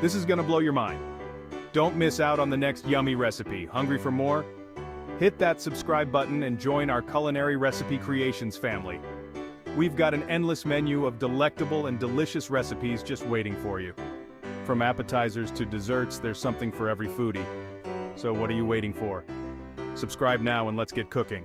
This is gonna blow your mind. Don't miss out on the next yummy recipe. Hungry for more? Hit that subscribe button and join our Culinary Recipe Creations family. We've got an endless menu of delectable and delicious recipes just waiting for you. From appetizers to desserts, there's something for every foodie. So what are you waiting for? Subscribe now and let's get cooking.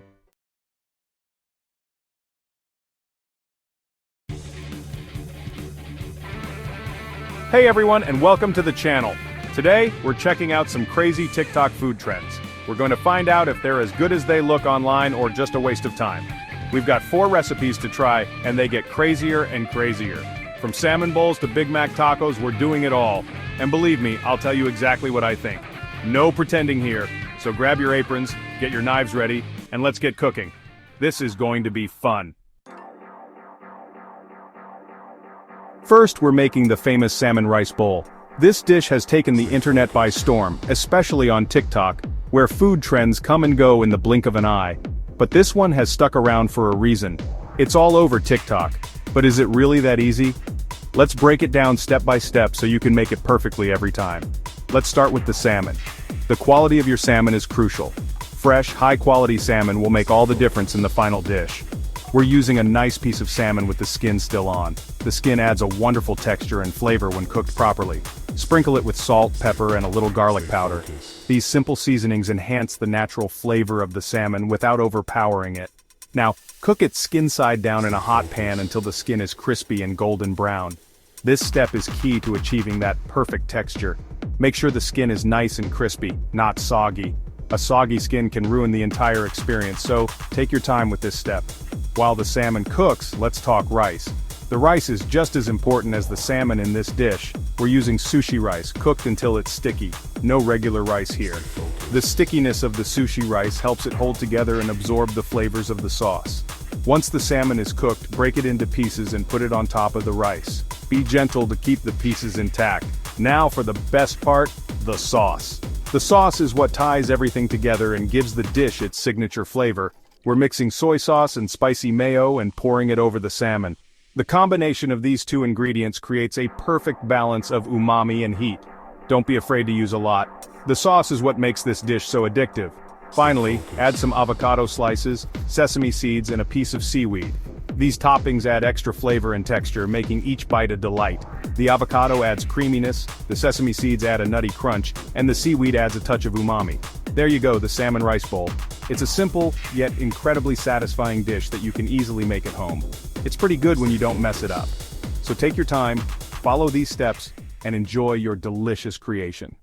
Hey everyone, and welcome to the channel. Today, we're checking out some crazy TikTok food trends. We're going to find out if they're as good as they look online or just a waste of time. We've got 4 recipes to try, and they get crazier and crazier. From salmon bowls to Big Mac tacos, we're doing it all. And believe me, I'll tell you exactly what I think. No pretending here, so grab your aprons, get your knives ready, and let's get cooking. This is going to be fun. First, we're making the famous salmon rice bowl. This dish has taken the internet by storm, especially on TikTok, where food trends come and go in the blink of an eye. But this one has stuck around for a reason. It's all over TikTok. But is it really that easy? Let's break it down step by step so you can make it perfectly every time. Let's start with the salmon. The quality of your salmon is crucial. Fresh, high-quality salmon will make all the difference in the final dish. We're using a nice piece of salmon with the skin still on. The skin adds a wonderful texture and flavor when cooked properly. Sprinkle it with salt, pepper, and a little garlic powder. These simple seasonings enhance the natural flavor of the salmon without overpowering it. Now, cook it skin side down in a hot pan until the skin is crispy and golden brown. This step is key to achieving that perfect texture. Make sure the skin is nice and crispy, not soggy. A soggy skin can ruin the entire experience, so take your time with this step. While the salmon cooks, let's talk rice. The rice is just as important as the salmon in this dish. We're using sushi rice, cooked until it's sticky. No regular rice here. The stickiness of the sushi rice helps it hold together and absorb the flavors of the sauce. Once the salmon is cooked, break it into pieces and put it on top of the rice. Be gentle to keep the pieces intact. Now for the best part, the sauce. The sauce is what ties everything together and gives the dish its signature flavor. We're mixing soy sauce and spicy mayo and pouring it over the salmon. The combination of these 2 ingredients creates a perfect balance of umami and heat. Don't be afraid to use a lot. The sauce is what makes this dish so addictive. Finally, add some avocado slices, sesame seeds, and a piece of seaweed. These toppings add extra flavor and texture, making each bite a delight. The avocado adds creaminess, the sesame seeds add a nutty crunch, and the seaweed adds a touch of umami. There you go, the salmon rice bowl. It's a simple, yet incredibly satisfying dish that you can easily make at home. It's pretty good when you don't mess it up. So take your time, follow these steps, and enjoy your delicious creation.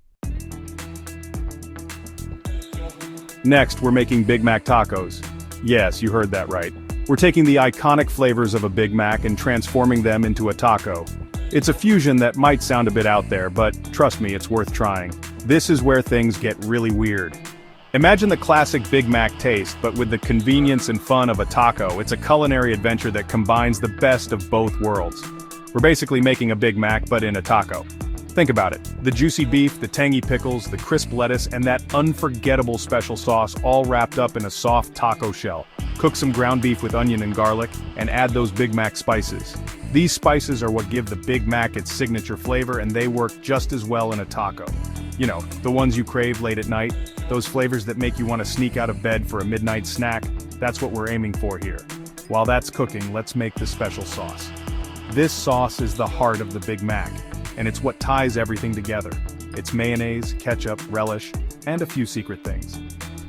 Next, we're making Big Mac tacos. Yes, you heard that right. We're taking the iconic flavors of a Big Mac and transforming them into a taco. It's a fusion that might sound a bit out there, but trust me, it's worth trying. This is where things get really weird. Imagine the classic Big Mac taste, but with the convenience and fun of a taco. It's a culinary adventure that combines the best of both worlds. We're basically making a Big Mac, but in a taco. Think about it. The juicy beef, the tangy pickles, the crisp lettuce, and that unforgettable special sauce all wrapped up in a soft taco shell. Cook some ground beef with onion and garlic, and add those Big Mac spices. These spices are what give the Big Mac its signature flavor, and they work just as well in a taco. You know, the ones you crave late at night, those flavors that make you want to sneak out of bed for a midnight snack, that's what we're aiming for here. While that's cooking, let's make the special sauce. This sauce is the heart of the Big Mac, and it's what ties everything together. It's mayonnaise, ketchup, relish, and a few secret things.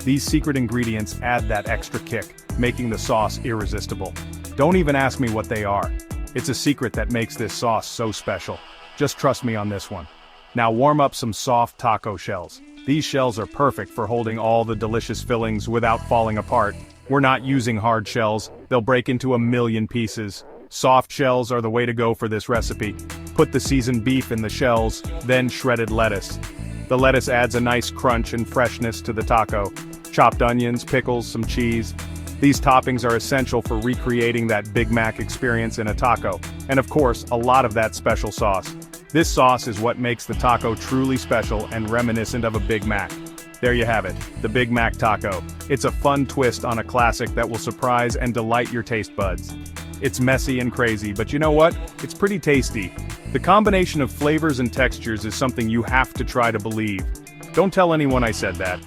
These secret ingredients add that extra kick, making the sauce irresistible. Don't even ask me what they are. It's a secret that makes this sauce so special. Just trust me on this one. Now warm up some soft taco shells. These shells are perfect for holding all the delicious fillings without falling apart. We're not using hard shells, they'll break into a million pieces. Soft shells are the way to go for this recipe. Put the seasoned beef in the shells, then shredded lettuce. The lettuce adds a nice crunch and freshness to the taco. Chopped onions, pickles, some cheese. These toppings are essential for recreating that Big Mac experience in a taco. And of course, a lot of that special sauce. This sauce is what makes the taco truly special and reminiscent of a Big Mac. There you have it, the Big Mac taco. It's a fun twist on a classic that will surprise and delight your taste buds. It's messy and crazy, but you know what? It's pretty tasty. The combination of flavors and textures is something you have to try to believe. Don't tell anyone I said that.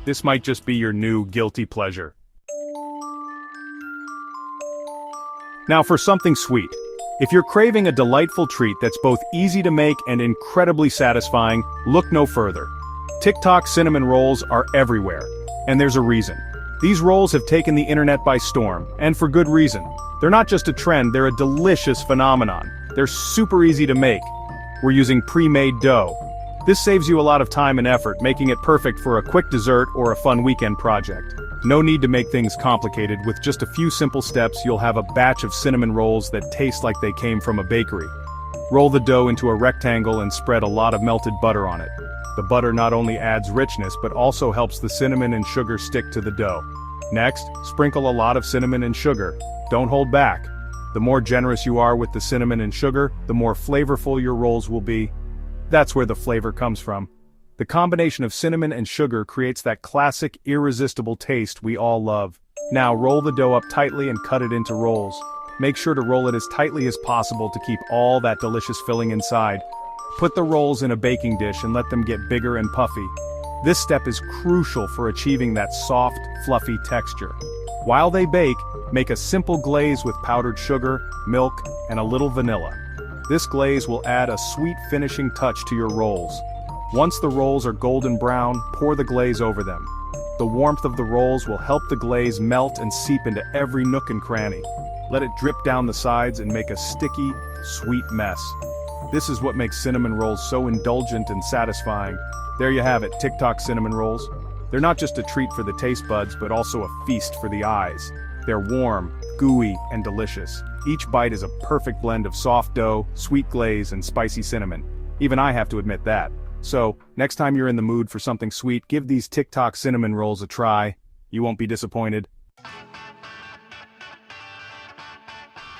This might just be your new guilty pleasure. Now for something sweet. If you're craving a delightful treat that's both easy to make and incredibly satisfying, look no further. TikTok cinnamon rolls are everywhere, and there's a reason. These rolls have taken the internet by storm, and for good reason. They're not just a trend, they're a delicious phenomenon. They're super easy to make. We're using pre-made dough. This saves you a lot of time and effort, making it perfect for a quick dessert or a fun weekend project. No need to make things complicated. With just a few simple steps, you'll have a batch of cinnamon rolls that taste like they came from a bakery. Roll the dough into a rectangle and spread a lot of melted butter on it. The butter not only adds richness but also helps the cinnamon and sugar stick to the dough. Next, sprinkle a lot of cinnamon and sugar. Don't hold back. The more generous you are with the cinnamon and sugar, the more flavorful your rolls will be. That's where the flavor comes from. The combination of cinnamon and sugar creates that classic, irresistible taste we all love. Now roll the dough up tightly and cut it into rolls. Make sure to roll it as tightly as possible to keep all that delicious filling inside. Put the rolls in a baking dish and let them get bigger and puffy. This step is crucial for achieving that soft, fluffy texture. While they bake, make a simple glaze with powdered sugar, milk, and a little vanilla. This glaze will add a sweet finishing touch to your rolls. Once the rolls are golden brown, pour the glaze over them. The warmth of the rolls will help the glaze melt and seep into every nook and cranny. Let it drip down the sides and make a sticky, sweet mess. This is what makes cinnamon rolls so indulgent and satisfying. There you have it, TikTok cinnamon rolls. They're not just a treat for the taste buds, but also a feast for the eyes. They're warm, gooey, and delicious. Each bite is a perfect blend of soft dough, sweet glaze, and spicy cinnamon. Even I have to admit that. So, next time you're in the mood for something sweet, give these TikTok cinnamon rolls a try. You won't be disappointed.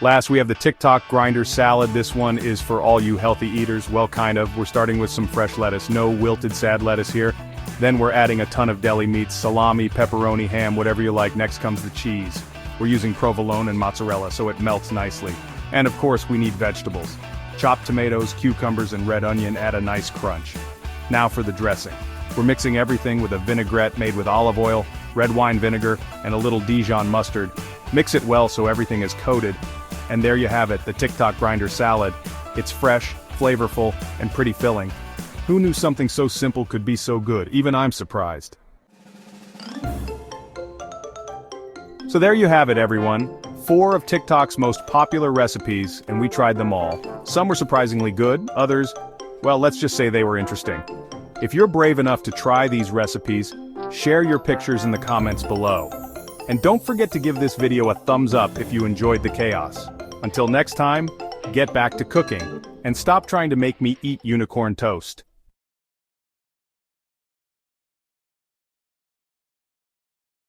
Last, we have the TikTok grinder salad. This one is for all you healthy eaters. Well, kind of. We're starting with some fresh lettuce. No wilted sad lettuce here. Then we're adding a ton of deli meats, salami, pepperoni, ham, whatever you like. Next comes the cheese. We're using provolone and mozzarella, so it melts nicely. And of course, we need vegetables. Chopped tomatoes, cucumbers, and red onion add a nice crunch. Now for the dressing. We're mixing everything with a vinaigrette made with olive oil, red wine vinegar, and a little Dijon mustard. Mix it well so everything is coated. And there you have it, the TikTok grinder salad. It's fresh, flavorful, and pretty filling. Who knew something so simple could be so good? Even I'm surprised. So there you have it, everyone. 4 of TikTok's most popular recipes, and we tried them all. Some were surprisingly good, others, well, let's just say they were interesting. If you're brave enough to try these recipes, share your pictures in the comments below. And don't forget to give this video a thumbs up if you enjoyed the chaos. Until next time, get back to cooking, and stop trying to make me eat unicorn toast.